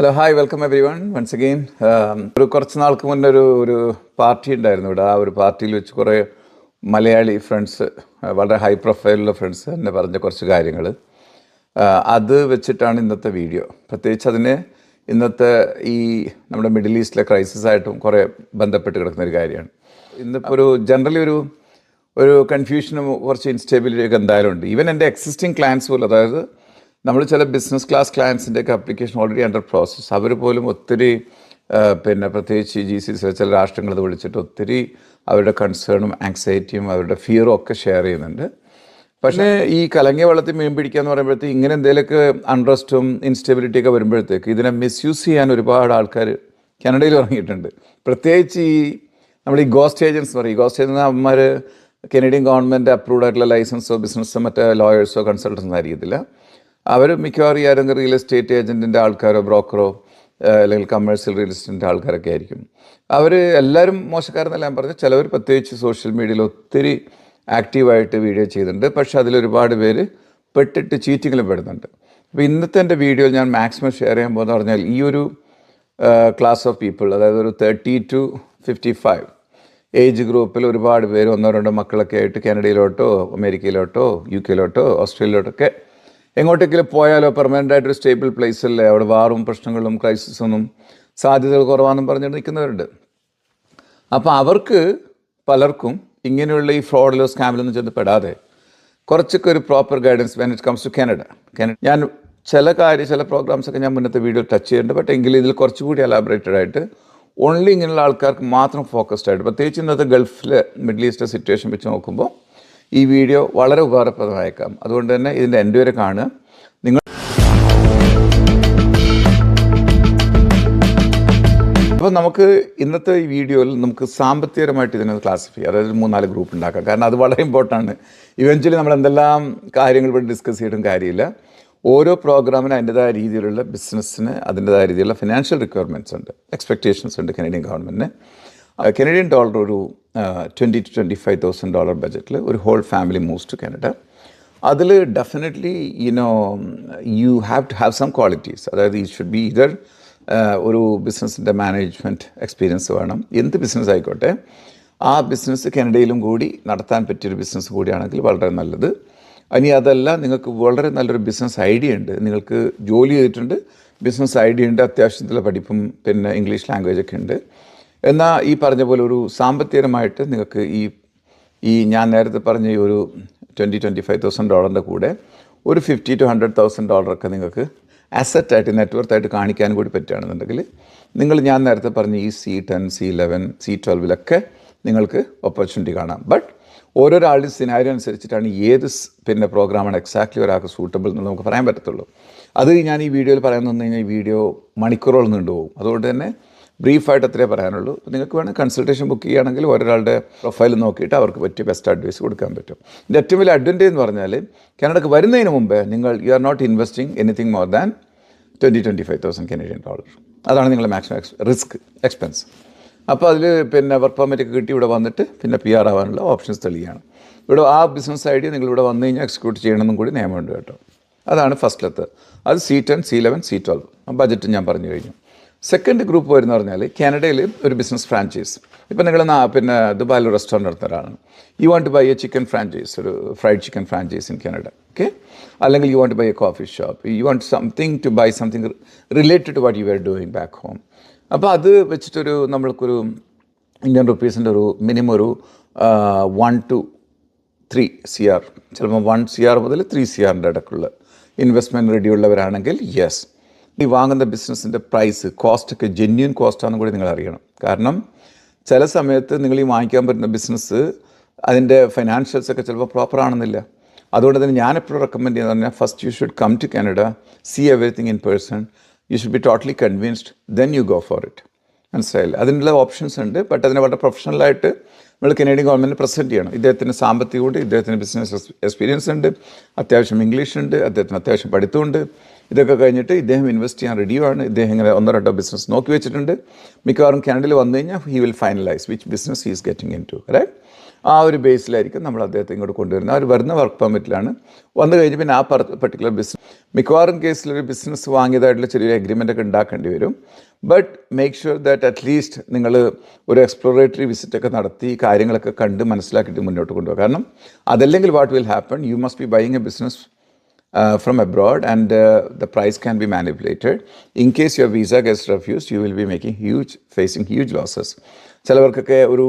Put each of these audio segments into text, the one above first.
Hello hi welcome everyone once again. കുറച്ച് നാൾക്ക് മുന്നേ ഒരു പാർട്ടി ഉണ്ടായിരുന്നു ഇവിടെ. ആ ഒരു പാർട്ടിയിൽ വെച്ച് കുറേ മലയാളി ഫ്രണ്ട്സ്, വളരെ ഹൈ പ്രൊഫൈലുള്ള ഫ്രണ്ട്സ് എന്നെ പറഞ്ഞ കുറച്ച് കാര്യങ്ങൾ, അത് വെച്ചിട്ടാണ് ഇന്നത്തെ വീഡിയോ. പ്രത്യേകിച്ച് അതിന് ഇന്നത്തെ ഈ നമ്മുടെ മിഡിൽ ഈസ്റ്റിലെ ക്രൈസിസ് ആയിട്ടും കുറേ ബന്ധപ്പെട്ട് കിടക്കുന്ന ഒരു കാര്യമാണ്. ഇന്നിപ്പോൾ ജനറലി ഒരു കൺഫ്യൂഷനും കുറച്ച് ഇൻസ്റ്റേബിലിറ്റി ഒക്കെ എന്തായാലും ഉണ്ട്. ഈവൻ എൻ്റെ എക്സിസ്റ്റിംഗ് ക്ലയൻസ് പോലും, അതായത് നമ്മൾ ചില ബിസിനസ് ക്ലാസ് ക്ലയൻസിൻ്റെയൊക്കെ അപ്ലിക്കേഷൻ ഓൾറെഡി അണ്ടർ പ്രോസസ്സ്, അവർ പോലും ഒത്തിരി പ്രത്യേകിച്ച് GCC ചില രാഷ്ട്രങ്ങൾ അത് വിളിച്ചിട്ട് ഒത്തിരി അവരുടെ കൺസേണും ആങ്സൈറ്റിയും അവരുടെ ഫിയറും ഒക്കെ ഷെയർ ചെയ്യുന്നുണ്ട്. പക്ഷേ ഈ കലങ്ങിയ വെള്ളത്തിൽ മീൻ പിടിക്കുക എന്ന് പറയുമ്പോഴത്തേക്ക് ഇങ്ങനെ എന്തെങ്കിലുമൊക്കെ അൺറസ്റ്റും ഇൻസ്റ്റെബിലിറ്റിയൊക്കെ വരുമ്പോഴത്തേക്ക് ഇതിനെ മിസ്യൂസ് ചെയ്യാൻ ഒരുപാട് ആൾക്കാർ കാനഡയിൽ ഇറങ്ങിയിട്ടുണ്ട്. പ്രത്യേകിച്ച് നമ്മൾ ഈ ഗോസ്റ്റ് ഏജൻസ് പറയും. ഗോസ്റ്റ് ഏജൻസ് അവന്മാർ കനേഡിയൻ ഗവൺമെൻറ് അപ്രൂവ്ഡ് ആയിട്ടുള്ള ലൈസൻസോ ബിസിനസ്സോ മറ്റേ ലോയേഴ്സോ കൺസൾട്ടൻസോ ആയിരിക്കത്തില്ല. അവർ മിക്കവാറും ആരെങ്കിലും റിയൽ എസ്റ്റേറ്റ് ഏജൻറ്റിൻ്റെ ആൾക്കാരോ ബ്രോക്കറോ അല്ലെങ്കിൽ കമേഴ്സ്യൽ റിയൽ എസ്റ്റേറ്റിൻ്റെ ആൾക്കാരൊക്കെ ആയിരിക്കും. അവർ എല്ലാവരും മോശക്കാരെന്നല്ല ഞാൻ പറഞ്ഞു. ചിലവർ പ്രത്യേകിച്ച് സോഷ്യൽ മീഡിയയിൽ ഒത്തിരി ആക്റ്റീവായിട്ട് വീഡിയോ ചെയ്യുന്നുണ്ട്. പക്ഷേ അതിലൊരുപാട് പേര് പെട്ടിട്ട് ചീറ്റിങ്ങിലും പെടുന്നുണ്ട്. അപ്പോൾ ഇന്നത്തെ എൻ്റെ വീഡിയോയിൽ ഞാൻ മാക്സിമം ഷെയർ ചെയ്യാൻ പോകുന്നത് പറഞ്ഞാൽ ഈ ഒരു ക്ലാസ് ഓഫ് പീപ്പിൾ, അതായത് ഒരു 30 to 55 ഏജ് ഗ്രൂപ്പിൽ ഒരുപാട് പേര് ഒന്നോ രണ്ടോ മക്കളൊക്കെ ആയിട്ട് കാനഡയിലോട്ടോ അമേരിക്കയിലോട്ടോ UK ഓസ്ട്രേലിയയിലോട്ടൊക്കെ എങ്ങോട്ടെങ്കിലും പോയാലോ പെർമനൻ്റ് ആയിട്ടൊരു സ്റ്റേബിൾ പ്ലേസല്ലേ, അവിടെ വാറും പ്രശ്നങ്ങളും ക്രൈസിസൊന്നും സാധ്യതകൾ കുറവാണെന്നും പറഞ്ഞിട്ട് നിൽക്കുന്നവരുണ്ട്. അപ്പോൾ അവർക്ക് പലർക്കും ഇങ്ങനെയുള്ള ഈ ഫ്രോഡിലോ സ്കാമിലൊന്നും ചെന്ന് പെടാതെ കുറച്ചൊക്കെ ഒരു proper guidance when it comes to Canada. ഞാൻ ചില പ്രോഗ്രാംസൊക്കെ ഞാൻ മുന്നത്തെ വീഡിയോ ടച്ച് ചെയ്യുന്നുണ്ട്. ബട്ട് എങ്കിലും ഇതിൽ കുറച്ചുകൂടി എലാബറേറ്റഡ് ആയിട്ട് ഓൺലി ഇങ്ങനെയുള്ള ആൾക്കാർക്ക് മാത്രം ഫോക്കസ്ഡ് ആയിട്ട്, പ്രത്യേകിച്ച് ഇന്നത്തെ ഗൾഫിലെ മിഡിൽ ഈസ്റ്റ് സിറ്റുവേഷൻ വെച്ച് നോക്കുമ്പോൾ ഈ വീഡിയോ വളരെ ഉപകാരപ്രദമായേക്കാം. അതുകൊണ്ട് തന്നെ ഇതിൻ്റെ എൻഡ് വരെ കാണുക. നിങ്ങൾ അപ്പോൾ നമുക്ക് ഇന്നത്തെ ഈ വീഡിയോയിൽ നമുക്ക് സാമ്പത്തികപരമായിട്ട് ഇതിനെ ക്ലാസിഫൈ ചെയ്യാം, അതായത് 3-4 ഗ്രൂപ്പ് ഉണ്ടാക്കാം. കാരണം അത് വളരെ ഇമ്പോർട്ടൻ്റ് ആണ്. ഇവഞ്ച്വലി നമ്മൾ എന്തെല്ലാം കാര്യങ്ങൾ ഇവിടെ ഡിസ്കസ് ചെയ്തിട്ടും കാര്യമില്ല. ഓരോ പ്രോഗ്രാമിന് അതിൻ്റെതായ രീതിയിലുള്ള ബിസിനസ്സിന് അതിൻ്റെതായ രീതിയിലുള്ള ഫിനാൻഷ്യൽ റിക്വയർമെൻറ്റ്സ് ഉണ്ട്, എക്സ്പെക്റ്റേഷൻസ് ഉണ്ട് കനേഡിയൻ ഗവൺമെൻറ്റിന്. കനേഡിയൻ ഡോളർ ഒരു $20,000 to $25,000 ബഡ്ജറ്റിൽ ഒരു whole family moves to Canada. അതിൽ definitely you have to have some qualities. അതായത് ഈ ഷുഡ് ബി ഇതർ ഒരു ബിസിനസ്സിൻ്റെ മാനേജ്മെൻറ്റ് എക്സ്പീരിയൻസ് വേണം. എന്ത് ബിസിനസ് ആയിക്കോട്ടെ, ആ ബിസിനസ് കാനഡയിലും കൂടി നടത്താൻ പറ്റിയൊരു ബിസിനസ് കൂടിയാണെങ്കിൽ വളരെ നല്ലത്. ഇനി അതല്ല, നിങ്ങൾക്ക് വളരെ നല്ലൊരു ബിസിനസ് ഐഡിയ ഉണ്ട്, നിങ്ങൾക്ക് ജോലി ചെയ്തിട്ടുണ്ട്, ബിസിനസ് ഐഡിയ ഉണ്ട്, അത്യാവശ്യത്തിലുള്ള പഠിപ്പും പിന്നെ ഇംഗ്ലീഷ് ലാംഗ്വേജൊക്കെ ഉണ്ട്, എന്നാൽ ഈ പറഞ്ഞ പോലെ ഒരു സാമ്പത്തികമായിട്ട് നിങ്ങൾക്ക് ഈ ഞാൻ നേരത്തെ പറഞ്ഞ ഈ ഒരു $20,000-25,000 കൂടെ ഒരു $50,000 to $100,000 നിങ്ങൾക്ക് അസറ്റായിട്ട് നെറ്റ്വർത്തായിട്ട് കാണിക്കാൻ കൂടി പറ്റുകയാണെന്നുണ്ടെങ്കിൽ നിങ്ങൾ ഞാൻ നേരത്തെ പറഞ്ഞ ഈ C10, C11, C12 നിങ്ങൾക്ക് ഓപ്പർച്യൂണിറ്റി കാണാം. ബട്ട് ഓരോരാളുടെ സിനാരിയോ അനുസരിച്ചിട്ടാണ് ഏത് പ്രോഗ്രാമാണ് എക്സാക്ട്ലി ഒരാൾക്ക് സൂട്ടബിൾ എന്ന് നമുക്ക് പറയാൻ പറ്റത്തുള്ളൂ. അത് ഞാൻ ഈ വീഡിയോയിൽ പറയാൻ തന്നു കഴിഞ്ഞാൽ ഈ വീഡിയോ മണിക്കൂറോളം നീണ്ടുപോകും. അതുകൊണ്ട് തന്നെ ബ്രീഫായിട്ട് അത്രേ പറയാനുള്ളൂ. നിങ്ങൾക്ക് വേണമെങ്കിൽ കൺസൾട്ടേഷൻ ബുക്ക് ചെയ്യുകയാണെങ്കിൽ ഒരാളുടെ പ്രൊഫൈൽ നോക്കിയിട്ട് അവർക്ക് പറ്റിയ ബെസ്റ്റ് അഡ്വൈസ് കൊടുക്കാൻ പറ്റും. ഇതിൻ്റെ ഏറ്റവും വലിയ അഡ്വാൻറ്റേജ് എന്ന് പറഞ്ഞാൽ കാനഡക്ക് വരുന്നതിന് മുമ്പേ you are not investing anything more than $20,000-25,000 Canadian dollar. അതാണ് നിങ്ങളുടെ മാക്സിമം റിസ്ക് എക്സ്പെൻസ്. അപ്പോൾ അതിൽ വർക്ക് പെർമിറ്റൊക്കെ കിട്ടി ഇവിടെ വന്നിട്ട് PR ആവാനുള്ള ഓപ്ഷൻസ് തെളിയാണ്. ഇവിടെ ആ ബിസിനസ് ഐഡിയ നിങ്ങൾ ഇവിടെ വന്നു കഴിഞ്ഞാൽ എക്സിക്യൂട്ട് ചെയ്യണമെന്നും കൂടി നിയമമുണ്ട് കേട്ടോ. അതാണ് ഫസ്റ്റിലത്തെ. അത് C10, C11, C12 ബഡ്ജറ്റ് ഞാൻ പറഞ്ഞു കഴിഞ്ഞു. സെക്കൻഡ് ഗ്രൂപ്പ് വരുന്ന പറഞ്ഞാൽ കാനഡയിൽ ഒരു ബിസിനസ് ഫ്രാഞ്ചൈസ്. ഇപ്പം നിങ്ങൾ ദുബായിൽ ഒരു റെസ്റ്റോറൻറ്റ് നടത്തുന്നവരാണ്. You want to buy a chicken franchise, ഒരു fried chicken franchise in Canada, okay. അല്ലെങ്കിൽ you want to buy a coffee shop, you want something related to what you are doing back home. അപ്പോൾ അത് വെച്ചിട്ടൊരു നമ്മൾക്കൊരു Indian റുപ്പീസിൻ്റെ ഒരു minimum ഒരു 1 to 3 CR, ചിലപ്പോൾ 1 CR മുതൽ 3 CR ഇടയ്ക്കുള്ള ഇൻവെസ്റ്റ്മെൻറ്റ് റെഡിയുള്ളവരാണെങ്കിൽ യെസ്, ഈ വാങ്ങുന്ന ബിസിനസ്സിൻ്റെ പ്രൈസ് കോസ്റ്റൊക്കെ ജെന്യൂൻ കോസ്റ്റാണെന്ന് കൂടി നിങ്ങൾ അറിയണം. കാരണം ചില സമയത്ത് നിങ്ങൾ ഈ വാങ്ങിക്കാൻ പറ്റുന്ന ബിസിനസ് അതിൻ്റെ ഫൈനാൻഷ്യൽസൊക്കെ ചിലപ്പോൾ പ്രോപ്പർ ആണെന്നില്ല. അതുകൊണ്ട് തന്നെ ഞാൻ എപ്പോഴും റെക്കമെൻഡ് ചെയ്യുന്നത് പറഞ്ഞാൽ first you should come to Canada, see everything in person, you should be totally convinced, then you go for it. മനസ്സിലായില്ല? അതിനുള്ള ഓപ്ഷൻസ് ഉണ്ട്. ബട്ട് അതിനെ വളരെ പ്രൊഫഷണലായിട്ട് നമ്മൾ കനേഡിയൻ ഗവൺമെൻറ് പ്രസൻറ്റ് ചെയ്യണം. ഇദ്ദേഹത്തിന് സാമ്പത്തികമുണ്ട്, ഇദ്ദേഹത്തിന് ബിസിനസ് എക്സ്പീരിയൻസ് ഉണ്ട്, അത്യാവശ്യം ഇംഗ്ലീഷ് ഉണ്ട്, അദ്ദേഹത്തിന് അത്യാവശ്യം പഠിത്തമുണ്ട്. ഇതൊക്കെ കഴിഞ്ഞിട്ട് ഇദ്ദേഹം ഇൻവെസ്റ്റ് ചെയ്യാൻ റെഡിയാണ്. ഇദ്ദേഹം ഇങ്ങനെ 1-2 ബിസിനസ് നോക്കി വെച്ചിട്ടുണ്ട്. മിക്കവാറും കാനഡയിൽ വന്നു കഴിഞ്ഞാൽ he will finalise which business he is getting into, right? ആ ഒരു ബേസിലായിരിക്കും നമ്മൾ അദ്ദേഹത്തെ ഇങ്ങോട്ട് കൊണ്ടുവരുന്നത്. അവർ വരുന്ന വർക്ക് പെർമിറ്റിലാണ് വന്നു കഴിഞ്ഞ് പിന്നെ ആ പർട്ടിക്കുലർ ബിസിനസ് മിക്കവാറും കേസിലൊരു ബിസിനസ് വാങ്ങിയതായിട്ടുള്ള ചെറിയൊരു എഗ്രിമെൻ്റ് ഒക്കെ ഉണ്ടാക്കേണ്ടി വരും. But make sure that at least നിങ്ങൾ ഒരു എക്സ്പ്ലോറേറ്ററി വിസിറ്റൊക്കെ നടത്തി കാര്യങ്ങളൊക്കെ കണ്ട് മനസ്സിലാക്കിയിട്ട് മുന്നോട്ട് കൊണ്ടുപോകുക. കാരണം അതല്ലെങ്കിൽ what will happen, you must be buying A business from abroad and the price can be manipulated. In case your visa gets refused, you will be facing huge losses. ചിലവർക്കൊക്കെ ഒരു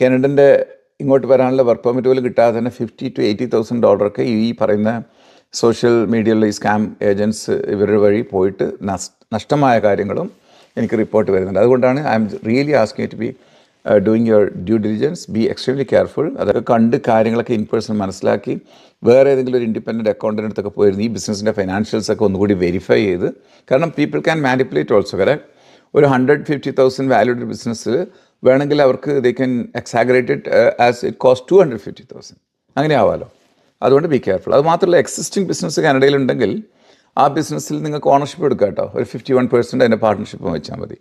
കാനഡൻ്റെ ഇങ്ങോട്ട് വരാനുള്ള വർക്ക് പെർമിറ്റ് പോലും കിട്ടാതെ തന്നെ $50,000 to $80,000 ഈ പറയുന്ന social മീഡിയയിലുള്ള ഈ scam agents ഇവരുടെ വഴി പോയിട്ട് നഷ്ടമായ കാര്യങ്ങളും എനിക്ക് റിപ്പോർട്ട് വരുന്നുണ്ട്. അതുകൊണ്ടാണ് I'm really asking to be doing your due diligence, be extremely careful. അതൊക്കെ കണ്ട് കാര്യങ്ങളൊക്കെ ഇൻ പേഴ്സൺ മനസ്സിലാക്കി വേറെ ഏതെങ്കിലും ഒരു ഇൻഡിപെൻഡൻറ്റ് അക്കൗണ്ടിൻ്റെ അടുത്തൊക്കെ പോയിരുന്നു ഈ ബിസിനസ്സിൻ്റെ ഫൈനാൻഷ്യൽസൊക്കെ ഒന്നുകൂടി വെരിഫൈ ചെയ്ത്. കാരണം people can manipulate also. Correct ഒരു 150,000 വാല്യൂഡ് ബിസിനസ്സിൽ വേണമെങ്കിൽ അവർക്ക് they can exaggerate it as it cost 250,000 അങ്ങനെ ആവാമല്ലോ. അതുകൊണ്ട് ബി കെയർഫുൾ. അത് മാത്രമല്ല, എക്സിസ്റ്റിംഗ് ബിസിനസ് കാനഡയിലുണ്ടെങ്കിൽ ആ ബിസിനസ്സിൽ നിങ്ങൾക്ക് ഓണർഷിപ്പ് എടുക്കാം കേട്ടോ. ഒരു 51% അതിൻ്റെ പാർട്ട്ണർഷിപ്പ് വെച്ചാൽ മതി.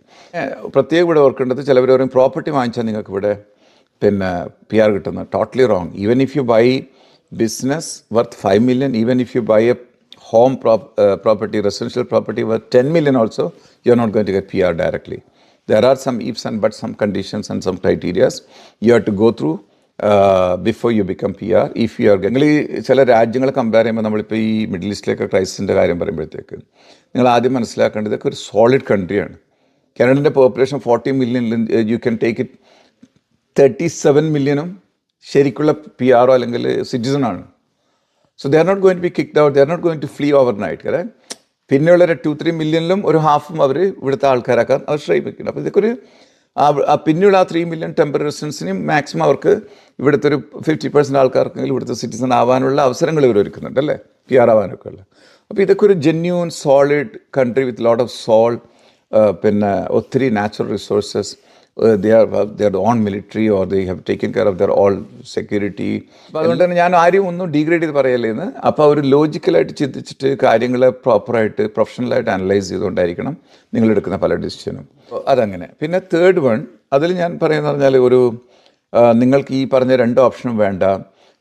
പ്രത്യേകം ഇവിടെ ഓർക്കേണ്ടത്, ചിലവർ പറയും പ്രോപ്പർട്ടി വാങ്ങിച്ചാൽ നിങ്ങൾക്ക് ഇവിടെ പിന്നെ PR കിട്ടുന്നത്. Totally wrong. Even if you buy business worth 5 million, even if you buy a home property, residential property worth 10 million also, you're not going to get PR directly. There are some ifs and buts, some conditions and some criteria you have to go through before you become PR. If you are നിങ്ങൾ ചില രാജ്യങ്ങളെ compare ചെയ്യുമ്പോൾ നമ്മളിപ്പോൾ ഈ middle ഈസ്റ്റിലേക്ക് ക്രൈസിൻ്റെ കാര്യം പറയുമ്പോഴത്തേക്ക് നിങ്ങൾ ആദ്യം മനസ്സിലാക്കേണ്ടത് ഇതൊക്കെ ഒരു സോളിഡ് കൺട്രിയാണ്. കാനഡൻ്റെ population 40 million, you can take it 37 million ശരിക്കുള്ള PR അല്ലെങ്കിൽ സിറ്റിസണാണ്. So they are not going to be kicked out, they are not going to flee overnight. കാരണം പിന്നെയുള്ള 2-3 million ഒരു ഹാഫും അവർ ഇവിടുത്തെ ആൾക്കാരാക്കാൻ അവർ ശ്രമിക്കുന്നുണ്ട്. അപ്പോൾ ഇതൊക്കെ ഒരു പിന്നെയുള്ള ആ 3 million ടെമ്പററി റെസിഡൻസിനും മാക്സിമം അവർക്ക് ഇവിടുത്തെ ഒരു 50% ആൾക്കാർക്കെങ്കിലും ഇവിടുത്തെ സിറ്റിസൺ ആവാനുള്ള അവസരങ്ങൾ ഇവർ ഒരുക്കുന്നുണ്ട് അല്ലേ, PR ആവാനൊക്കെ ഉള്ളത്. അപ്പോൾ ഇതൊക്കെ ഒരു genuine solid country with lot of soul, പിന്നെ ഒത്തിരി natural resources. They are their own military or they have taken care of their all security. അപ്പോൾ അതുകൊണ്ട് തന്നെ ഞാൻ ആരും ഒന്നും ഡീഗ്രേഡ് ചെയ്ത് പറയല്ലേന്ന്. അപ്പോൾ ഒരു ലോജിക്കലായിട്ട് ചിന്തിച്ചിട്ട് കാര്യങ്ങൾ പ്രോപ്പറായിട്ട് പ്രൊഫഷണലായിട്ട് അനലൈസ് ചെയ്തുകൊണ്ടായിരിക്കണം നിങ്ങൾ എടുക്കുന്ന പല ഡിസിഷനും. അതങ്ങനെ. പിന്നെ തേർഡ് വൺ, അതിൽ ഞാൻ പറയുന്നത് പറഞ്ഞാൽ ഒരു നിങ്ങൾക്ക് ഈ പറഞ്ഞ 2 ഓപ്ഷനും വേണ്ട.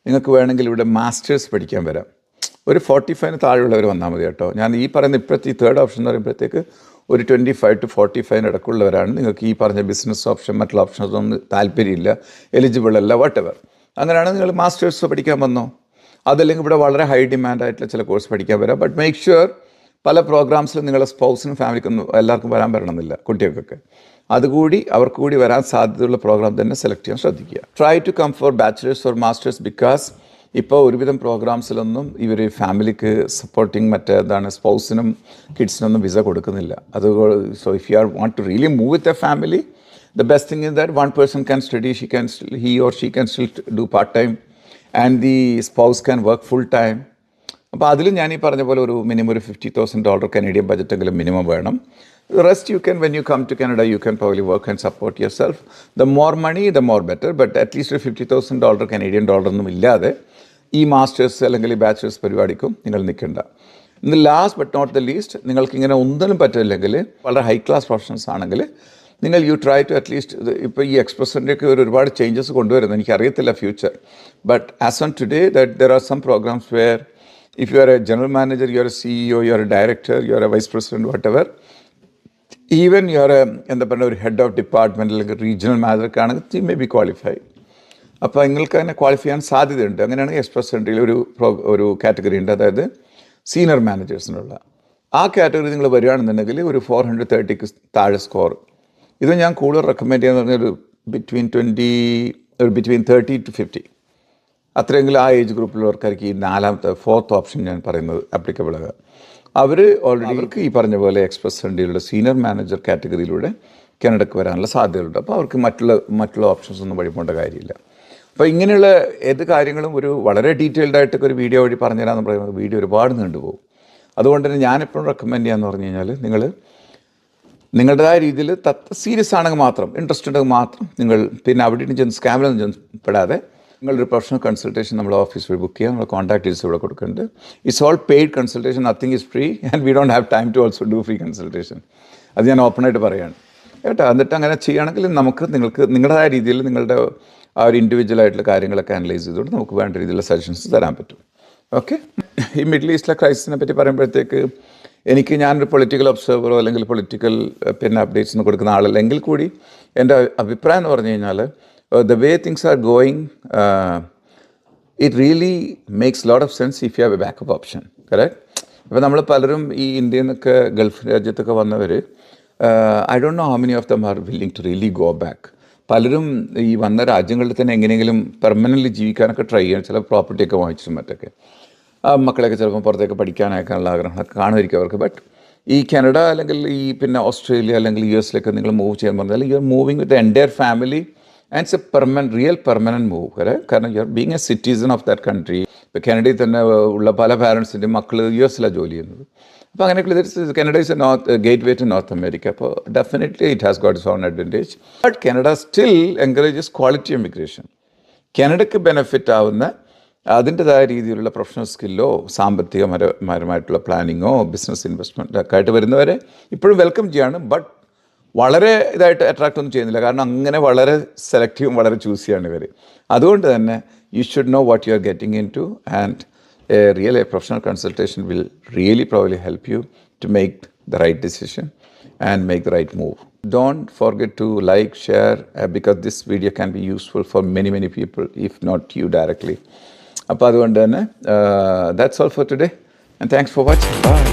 നിങ്ങൾക്ക് വേണമെങ്കിൽ ഇവിടെ മാസ്റ്റേഴ്സ് പഠിക്കാൻ വരാം. ഒരു 45 താഴെയുള്ളവർ വന്നാൽ മതി കേട്ടോ. ഞാൻ ഈ പറയുന്ന ഇപ്പോഴത്തെ ഈ തേർഡ് ഓപ്ഷൻ എന്ന് പറയുമ്പോഴത്തേക്ക് ഒരു 25 to 45 ഇടയ്ക്കുള്ളവരാണ്. നിങ്ങൾക്ക് ഈ പറഞ്ഞ ബിസിനസ് ഓപ്ഷൻ മറ്റുള്ള ഓപ്ഷൻസൊന്നും താല്പര്യമില്ല, എലിജിബിൾ അല്ല, വാട്ടെവർ. അങ്ങനെയാണ് നിങ്ങൾ മാസ്റ്റേഴ്സ് പഠിക്കാൻ വന്നോ. അതല്ലെങ്കിൽ ഇവിടെ വളരെ ഹൈ ഡിമാൻഡ് ആയിട്ടുള്ള ചില കോഴ്സ് പഠിക്കാൻ വരാം. ബട്ട് മേക്ക് ഷുവർ പല പ്രോഗ്രാംസിലും നിങ്ങളുടെ സ്പൗസിനും ഫാമിലിക്കൊന്നും എല്ലാവർക്കും വരാൻ പറ്റണമെന്നില്ല, കുട്ടികൾക്കൊക്കെ. അതുകൂടി അവർക്ക് കൂടി വരാൻ സാധ്യതയുള്ള പ്രോഗ്രാം തന്നെ സെലക്ട് ചെയ്യാൻ ശ്രദ്ധിക്കുക. Try to come for bachelors or masters because ഇപ്പോൾ ഒരുവിധം പ്രോഗ്രാംസിലൊന്നും ഇവർ ഫാമിലിക്ക് സപ്പോർട്ടിങ് മറ്റേതാണ് സ്പൗസിനും കിഡ്സിനൊന്നും വിസ കൊടുക്കുന്നില്ല. അത് so if you are want to really move with a family, the best thing is that one person can study, he or she can still do part-time and the spouse can work full-time. അപ്പോൾ അതിൽ ഞാൻ ഈ പറഞ്ഞ പോലെ ഒരു minimum ഒരു $50,000 Canadian ബജറ്റെങ്കിലും minimum വേണം. The rest you can, when you come to Canada, you can probably work and support yourself. The more money, the more better. But at least ഒരു $50,000 കനേഡിയൻ ഡോളറൊന്നും ഇല്ലാതെ ഈ മാസ്റ്റേഴ്സ് അല്ലെങ്കിൽ ഈ ബാച്ചിലേഴ്സ് പരിപാടിക്കും നിങ്ങൾ നിൽക്കേണ്ട. ഇന്ന് last but not the least, നിങ്ങൾക്ക് ഇങ്ങനെ ഒന്നിനും പറ്റില്ലെങ്കിൽ വളരെ ഹൈ ക്ലാസ് പ്രൊഫഷണൽസ് ആണെങ്കിൽ നിങ്ങൾ യു ട്രൈ ടു അറ്റ്ലീസ്റ്റ് ഇപ്പോൾ ഈ എക്സ്പ്രസിൻ്റെയൊക്കെ ഒരുപാട് ചേഞ്ചസ് കൊണ്ടുവരുന്നത് എനിക്കറിയത്തില്ല future. But as on today that there are some programmes where if you are a general manager, you are a CEO, you are a director, you are a vice president, whatever, even you are a head of department അല്ലെങ്കിൽ regional manager ആണെങ്കിൽ you may be qualified. അപ്പോൾ നിങ്ങൾക്ക് തന്നെ qualify ചെയ്യാൻ സാധ്യതയുണ്ട്. അങ്ങനെയാണെങ്കിൽ express എൻട്രിയിൽ ഒരു category ഉണ്ട്, അതായത് സീനിയർ മാനേജേഴ്സിനുള്ള. ആ കാറ്റഗറി നിങ്ങൾ വരികയാണെന്നുണ്ടെങ്കിൽ ഒരു 430 താഴെ സ്കോർ. ഇത് ഞാൻ കൂടുതൽ റെക്കമെൻഡ് ചെയ്യാന്ന് പറഞ്ഞൊരു ബിറ്റ്വീൻ 30 to 50 അത്രയെങ്കിലും ആ ഏജ് ഗ്രൂപ്പിലുള്ളവർക്കായിരിക്കും ഈ ഫോർത്ത് ഓപ്ഷൻ ഞാൻ പറയുന്നത് അപ്ലിക്കബിൾ ആകുക. അവർ ഓൾറെഡി അവർക്ക് ഈ പറഞ്ഞ പോലെ എക്സ്പ്രസ് എൻട്രിയിലൂടെ സീനിയർ മാനേജർ കാറ്റഗറിയിലൂടെ കാനഡയ്ക്ക് വരാനുള്ള സാധ്യതകളുണ്ട്. അപ്പോൾ അവർക്ക് മറ്റുള്ള ഓപ്ഷൻസ് ഒന്നും വഴി പോകേണ്ട കാര്യമില്ല. അപ്പോൾ ഇങ്ങനെയുള്ള ഏത് കാര്യങ്ങളും ഒരു വളരെ ഡീറ്റെയിൽഡ് ആയിട്ടൊക്കെ ഒരു വീഡിയോ വഴി പറഞ്ഞുതരാമെന്ന് പറയുന്നത് വീഡിയോ ഒരുപാട് നീണ്ടുപോകും. അതുകൊണ്ട് തന്നെ ഞാനെപ്പോഴും റെക്കമെൻഡ് ചെയ്യാമെന്ന് പറഞ്ഞു കഴിഞ്ഞാൽ നിങ്ങൾ നിങ്ങളുടേതായ രീതിയിൽ സീരിയസ് ആണെങ്കിൽ മാത്രം, ഇൻട്രസ്റ്റ് ഉണ്ടെങ്കിൽ മാത്രം നിങ്ങൾ പിന്നെ അവിടെ ചെന്ന് സ്കാമിലൊന്നും പെടാതെ നിങ്ങളൊരു പ്രൊഫഷണൽ കൺസൾട്ടേഷൻ നമ്മൾ ഓഫീസ് വഴി ബുക്ക് ചെയ്യുക. നമ്മൾ കോൺടാക്ട് ഡീറ്റെയിൽസ് ഇവിടെ കൊടുക്കുന്നുണ്ട്. It's all paid consultation, nothing is free and we don't have time to also do free consultation. അത് ഞാൻ ഓപ്പണായിട്ട് പറയുകയാണ് കേട്ടോ. എന്നിട്ട് അങ്ങനെ ചെയ്യുകയാണെങ്കിൽ നിങ്ങൾക്ക് നിങ്ങളുടേതായ രീതിയിൽ നിങ്ങളുടെ ആ ഒരു ഇൻഡിവിജ്വലായിട്ടുള്ള കാര്യങ്ങളൊക്കെ അനലൈസ് ചെയ്തുകൊണ്ട് നമുക്ക് വേണ്ട രീതിയിലുള്ള സജഷൻസ് തരാൻ പറ്റും. ഓക്കെ. ഈ മിഡിൽ ഈസ്റ്റിലെ ക്രൈസിസിനെ പറ്റി പറയുമ്പോഴത്തേക്ക് ഞാനൊരു പൊളിറ്റിക്കൽ ഒബ്സർവറോ അല്ലെങ്കിൽ പൊളിറ്റിക്കൽ അപ്ഡേറ്റ്സ് കൊടുക്കുന്ന ആളല്ല എങ്കിൽ കൂടി എൻ്റെ അഭിപ്രായം എന്ന് പറഞ്ഞു കഴിഞ്ഞാൽ the way things are going it really makes lot of sense if you have a backup option. Correct. ഇപ്പോൾ നമ്മൾ പലരും ഈ ഇന്ത്യയിൽ നിന്നൊക്കെ ഗൾഫ് രാജ്യത്തൊക്കെ വന്നവർ I don't know how many of them are willing to really go back. പലരും ഈ വന്ന രാജ്യങ്ങളിൽ തന്നെ എങ്ങനെയെങ്കിലും പെർമനൻ്റ്ലി ജീവിക്കാനൊക്കെ ട്രൈ ചെയ്യണം. ചില പ്രോപ്പർട്ടിയൊക്കെ വാങ്ങിച്ചിട്ടും മറ്റൊക്കെ മക്കളെയൊക്കെ ചിലപ്പോൾ പുറത്തേക്ക് പഠിക്കാനയക്കാനുള്ള ആഗ്രഹങ്ങളൊക്കെ കാണുമായിരിക്കും അവർക്ക്. ബട്ട് ഈ കാനഡ അല്ലെങ്കിൽ ഈ ഓസ്ട്രേലിയ അല്ലെങ്കിൽ US നിങ്ങൾ മൂവ് ചെയ്യാൻ പറഞ്ഞാൽ you are moving with the entire family and it's real permanent move. കാരണം you are being a citizen of that country. ഇപ്പോൾ കാനഡയിൽ തന്നെ ഉള്ള പല പാരൻസിൻ്റെയും മക്കൾ US ജോലി ചെയ്യുന്നത്. അപ്പോൾ അങ്ങനെയൊക്കെ Canada is a gateway to North America. അപ്പോൾ definitely it has got its own advantage. But Canada still encourages quality immigration. കാനഡയ്ക്ക് ബെനിഫിറ്റ് ആവുന്ന അതിൻ്റെതായ രീതിയിലുള്ള പ്രൊഫഷണൽ സ്കില്ലോ സാമ്പത്തികപരമായിട്ടുള്ള പ്ലാനിങ്ങോ ബിസിനസ് ഇൻവെസ്റ്റ്മെൻ്റ് ഒക്കെ ആയിട്ട് വരുന്നവരെ ഇപ്പോഴും വെൽക്കം ചെയ്യാണ്. ബട്ട് വളരെ ഇതായിട്ട് അട്രാക്റ്റ് ഒന്നും ചെയ്യുന്നില്ല. കാരണം അങ്ങനെ വളരെ സെലക്റ്റീവും വളരെ ചൂസ് ചെയ്യാണ് ഇവർ. അതുകൊണ്ട് തന്നെ you should know what you are getting in two and a professional consultation will really probably help you to make the right decision and make the right move. Don't forget to like, share, because this video can be useful for many people, if not you directly. Appo adukondu that's all for today, and thanks for watching. Bye.